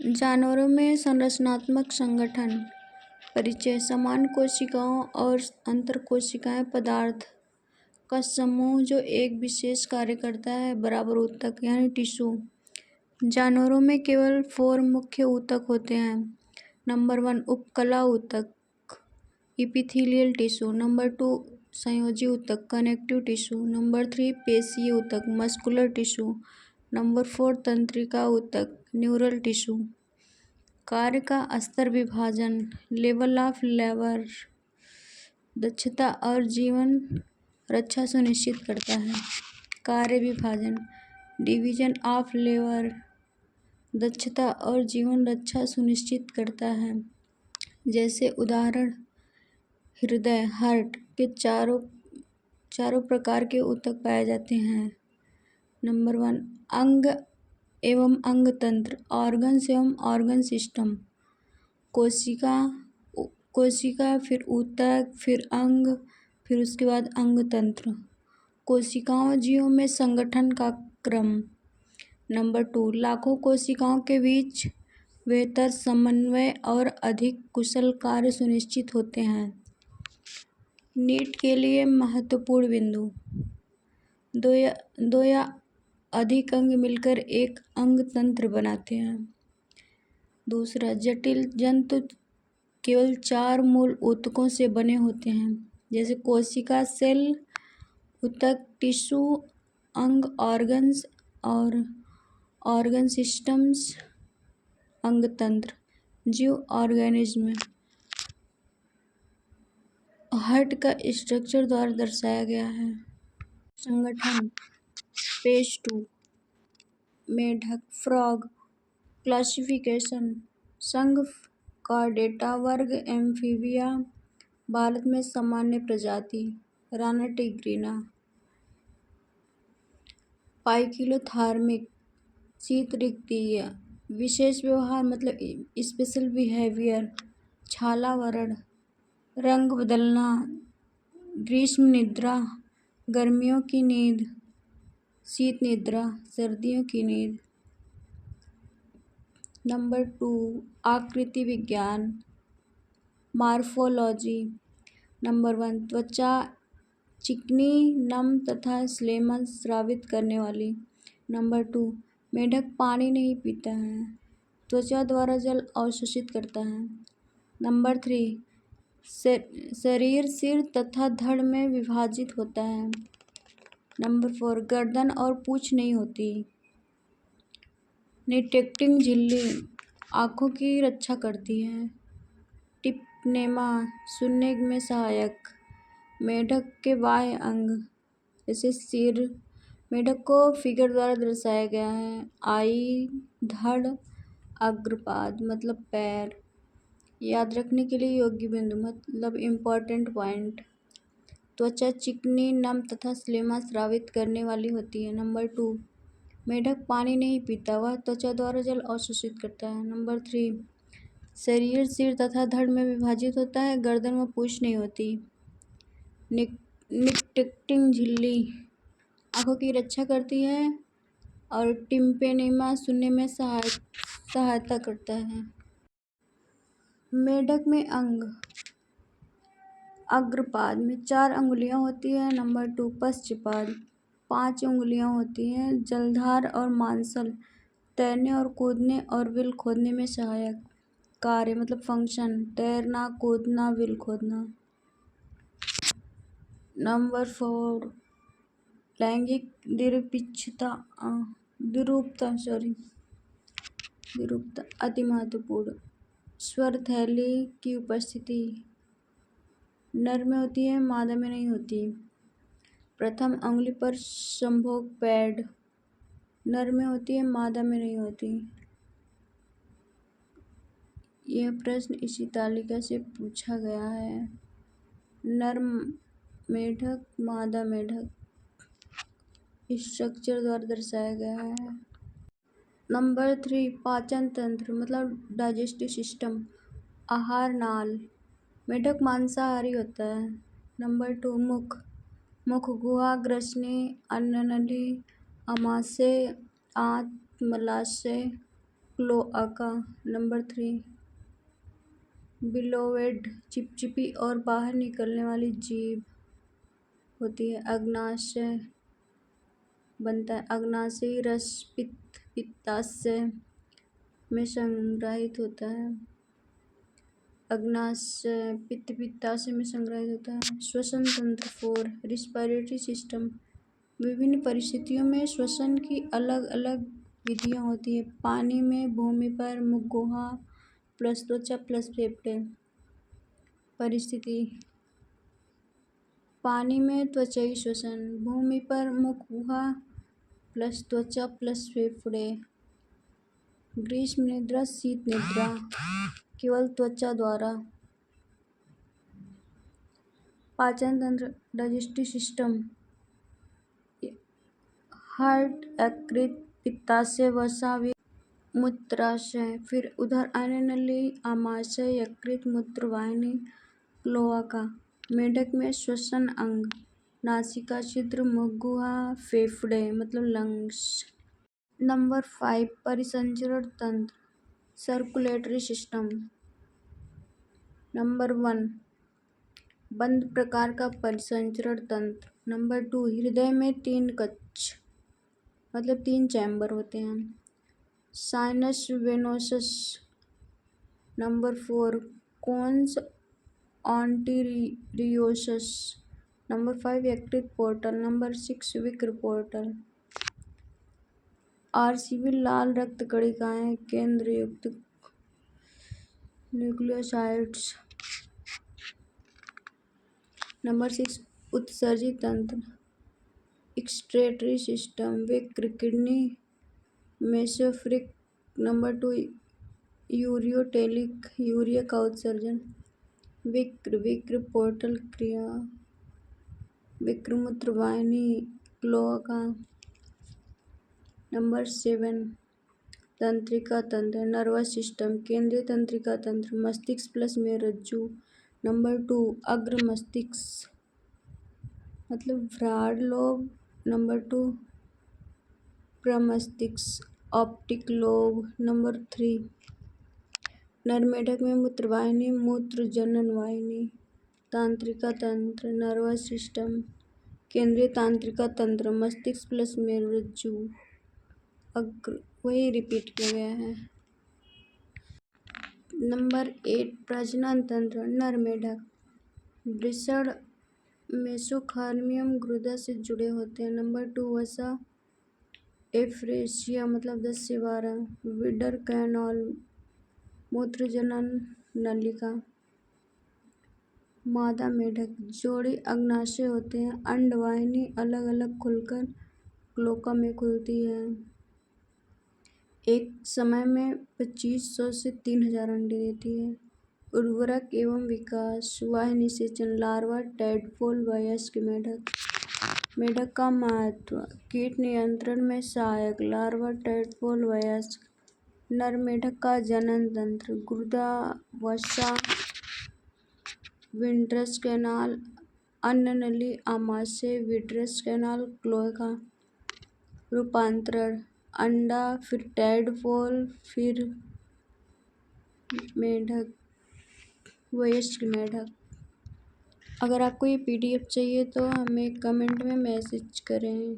जानवरों में संरचनात्मक संगठन परिचय समान कोशिकाओं और अंतर कोशिकाएं पदार्थ का समूह जो एक विशेष कार्य करता है। बराबर ऊतक यानी टिश्यू। जानवरों में केवल 4 मुख्य ऊतक होते हैं। नंबर 1 उपकला ऊतक इपिथेलियल टिश्यू। नंबर 2 संयोजी ऊतक कनेक्टिव टिश्यू। नंबर 3 पेशीय ऊतक मस्कुलर टिश्यू। नंबर 4 तंत्रिका ऊतक न्यूरल टिश्यू। कार्य का स्तर विभाजन लेवल ऑफ लेबर दक्षता और जीवन रक्षा सुनिश्चित करता है। कार्य विभाजन डिवीजन ऑफ लेबर दक्षता और जीवन रक्षा सुनिश्चित करता है। जैसे उदाहरण हृदय हार्ट के चारों प्रकार के ऊतक पाए जाते हैं। नंबर 1 अंग एवं अंग तंत्र ऑर्गन्स एवं ऑर्गन सिस्टम कोशिका फिर ऊतक फिर अंग फिर उसके बाद अंग तंत्र। कोशिकाओं जीवों में संगठन का क्रम। नंबर 2 लाखों कोशिकाओं के बीच बेहतर समन्वय और अधिक कुशल कार्य सुनिश्चित होते हैं। नीट के लिए महत्वपूर्ण बिंदु दो या अधिक अंग मिलकर एक अंग तंत्र बनाते हैं। दूसरा जटिल जंतु केवल 4 मूल ऊतकों से बने होते हैं। जैसे कोशिका सेल ऊतक टिश्यू अंग ऑर्गन्स और ऑर्गन सिस्टम्स अंग तंत्र जीव ऑर्गेनिज्म। हार्ट का स्ट्रक्चर द्वारा दर्शाया गया है। संगठन पेज 2 मेढक फ्रॉग क्लासिफिकेशन संघ का डेटा वर्ग एम्फीबिया भारत में सामान्य प्रजाति राना टिग्रिना। पाइकिलोथार्मिक शीत रिक्तीय विशेष व्यवहार मतलब स्पेशल बिहेवियर छाला वर्ण रंग बदलना ग्रीष्म निद्रा गर्मियों की नींद शीत निद्रा सर्दियों की नींद। नंबर 2 आकृति विज्ञान मार्फोलॉजी। नंबर 1 त्वचा चिकनी नम तथा स्लेमा स्रावित करने वाली। नंबर 2 मेढक पानी नहीं पीता है त्वचा द्वारा जल अवशोषित करता है। नंबर 3 शरीर सिर तथा धड़ में विभाजित होता है। नंबर 4 गर्दन और पूंछ नहीं होती। निटेक्टिंग झिल्ली आँखों की रक्षा करती है। टिप्नेमा सुनने में सहायक मेढक के बाह्य अंग जैसे सिर। मेढक को फिगर द्वारा दर्शाया गया है। आई धड़ अग्रपाद मतलब पैर। याद रखने के लिए योग्य बिंदु मतलब इम्पोर्टेंट पॉइंट। त्वचा चिकनी नम तथा स्लेमा स्रावित करने वाली होती है। नंबर 2 मेढक पानी नहीं पीता वह त्वचा द्वारा जल अवशोषित करता है। नंबर 3 शरीर सिर तथा धड़ में विभाजित होता है गर्दन व पूंछ नहीं होती। निकटेक्टिंग झिल्ली आँखों की रक्षा करती है और टिम्पेनेमा सुनने में सहायता करता है। मेढक में अंग अग्रपाद में 4 अंगुलियां होती है। नंबर 2 पश्चपाद 5 अंगुलियां होती हैं। जलधार और मांसल तैरने और कूदने और बिल खोदने में सहायक। कार्य मतलब फंक्शन तैरना कूदना बिल खोदना। नंबर 4 लैंगिक द्विरूपता अति महत्वपूर्ण। स्वर थैली की उपस्थिति नर में होती है मादा में नहीं होती। प्रथम अंगुली पर संभोग पैड नर में होती है मादा में नहीं होती। यह प्रश्न इसी तालिका से पूछा गया है। नर मेढक मादा मेढक स्ट्रक्चर द्वारा दर्शाया गया है। नंबर 3 पाचन तंत्र मतलब डाइजेस्टिव सिस्टम आहार नाल मेढक मांसाहारी होता है। नंबर 2 मुख गुहा ग्रसनी अन्ननली आमाशय आंत मलाशय क्लोआका। नंबर 3 बिलोवेड, चिपचिपी और बाहर निकलने वाली जीभ होती है। अग्नाशय बनता है। अग्नाशयी रस पित्ताशय में संग्रहित होता है। अग्नाशय पित्ताशय में संग्रहित होता है। श्वसन तंत्र 4 रिस्पिरेटरी सिस्टम। विभिन्न परिस्थितियों में श्वसन की अलग अलग विधियां होती है। पानी में, भूमि पर, मुख गुहा प्लस त्वचा प्लस फेफड़े। परिस्थिति: पानी में त्वचाई श्वसन, भूमि पर मुख गुहा प्लस त्वचा प्लस फेफड़े। ग्रीष्म निद्रा, शीत निद्रा केवल त्वचा द्वारा। पाचन तंत्र डाइजेस्टिव सिस्टम: हार्ट, यकृत, पित्ताशय, वसा, मूत्राशय। फिर उधर आने नली, आमाशय, यकृत, मूत्रवाहिनी, क्लोआका। मेढक में श्वसन अंग: नासिका छिद्र, मुख गुहा, फेफड़े मतलब लंग्स। नंबर 5 परिसंचरण तंत्र सर्कुलेटरी सिस्टम। नंबर 1 बंद प्रकार का परिसंचरण तंत्र। नंबर 2 हृदय में 3 कक्ष मतलब 3 चैम्बर होते हैं। Sinus venosus. Number 4 conus arteriosus. Number 5 यकृत पोर्टल। नंबर 6 विक्र पोर्टल। आरसीबी लाल रक्त कणिकाएं केंद्र युक्त न्यूक्लियोसाइड्स। नंबर 6 उत्सर्जी तंत्र एक्सक्रीटरी सिस्टम विक्र kidney mesophilic. Number 2 ureotelic urea का उत्सर्जन। विक्र पोर्टल क्रिया। विक्र मूत्रवाहिनी क्लोआका। नंबर 7 तंत्रिका तंत्र नर्वस सिस्टम केंद्रीय तंत्रिका तंत्र मस्तिष्क प्लस मेरुरज्जु। नंबर 2 अग्र मस्तिष्क मतलब ब्रॉड लोब। नंबर 2 प्रमस्तिष्क ऑप्टिक लोब। नंबर 3 नर मेढक में मूत्रवाहिनी मूत्र जनन वाहिनी। तंत्रिका तंत्र नर्वस सिस्टम केंद्रीय तंत्रिका तंत्र मस्तिष्क प्लस मेरुरज्जु अग्र। वही रिपीट किया गया है। नंबर 8 प्रजनन तंत्र नर मेढक वृषण मेसोथर्मियम गुदा से जुड़े होते हैं। नंबर 2 वसा एफ्रेसिया मतलब 10 से 12। विडर कैनाल मूत्र जनन नलिका। मादा मेढक जोड़ी अग्नाशय होते हैं। अंडवाहिनी अलग अलग खुलकर क्लोआका में खुलती है। एक समय में 2500 से 3000 अंडे देती है। उर्वरक एवं विकास वायु निषेचन लार्वा टैडपोल वयस्क मेढक। मेढक का महत्व कीट नियंत्रण में सहायक लार्वा टैडपोल वयस्क। नर मेढक का जनन तंत्र गुदा वसा विट्रस कैनाल अन्न नली आमाशय विट्रस कैनाल क्लोआका। रूपांतरण अंडा फिर टैडपोल फिर मेढक वयस्क मेढक। अगर आपको ये पीडीएफ चाहिए तो हमें कमेंट में मैसेज करें।